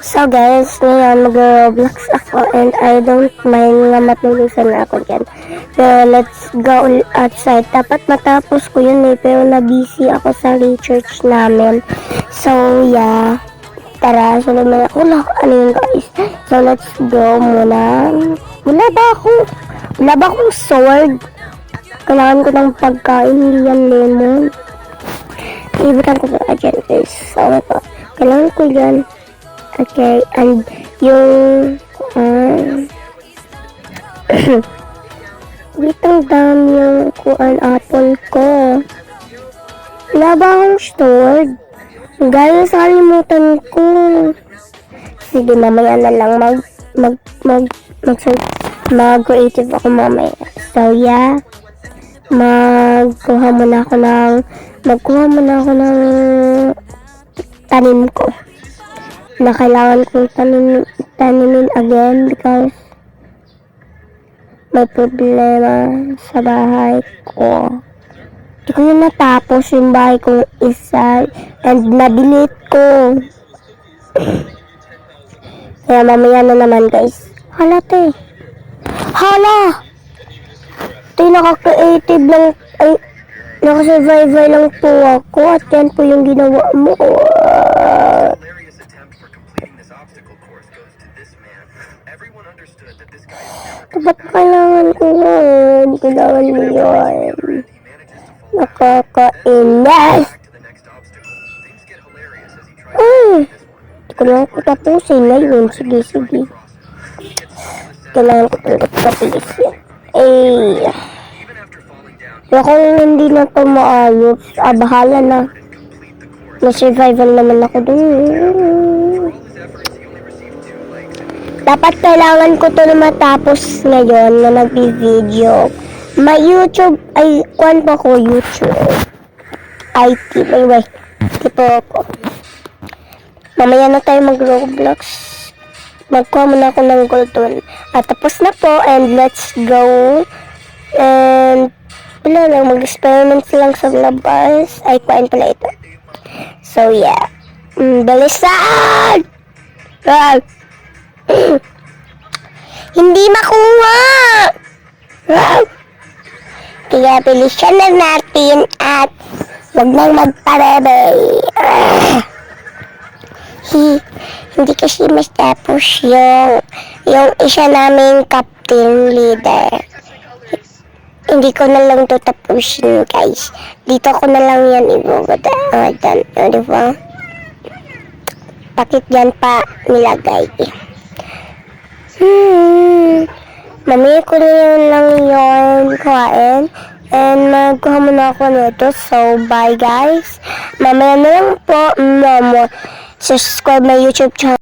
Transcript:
So guys, ngayon mag-vlogs ako and I don't mind nga matulisan na ako dyan. So let's go outside. Dapat matapos ko yun pero na-busy ako sa research namin. So yeah, tara, sunod na ako. Ano yun guys? So let's go muna. Wala ba akong sword? Kailangan ko ng pagkain, hindi yan lemon. Ibutan ko ba dyan guys? So ito, kailangan ko yan. Okay, and yung bitang dami yung apple ko. Wala ba akong stored? Guys, kalimutan ko. Sige, mamaya na lang mag-creative ako mamaya. So yeah, magkuha muna ako ng tanim ko na kailangan kong tanimin again because may problema sa bahay ko. Hindi ko yung natapos yung bahay kong isa and na-delete ko. Kaya mamaya na naman guys. Hala te. Hala! Ito yung naka-creative lang. Ay, naka-survivor lang po ako at yan po yung ginawa mo. Ba't kailangan ko yun? Kailangan mo yun. Nakakainis! Ay! Hindi ko lang ko tapusin na yun. Sige. Kailangan ko talaga tapusin yun. Eh! Pero kung hindi na ito maayos, bahala na. Na-survival naman ako dun. Dapat kailangan ko to na matapos ngayon na nag-video. May YouTube, ay, kuhan pa ko YouTube. IT, anyway, tipo ako. Mamaya na tayo mag-Roblox. Magkuha muna ako ng gold dun. At tapos na po, and let's go. And, wala lang, mag-experiment lang sa labas. Ay, kuhain pala ito. So, yeah. Balisan! Hindi makuha! Kaya bilisan na natin at wag nang magparebe. Hindi kasi mas tapos yung isa naming captain leader. Hindi ko na lang ito tapusin guys. Dito ko na lang yan ibubatan. Diba? Bakit yan pa nilagay? Mamaya ko na lang yun kuhain. And magkuha muna ako nito. So, bye guys. Mamaya na lang po. Subscribe my YouTube channel.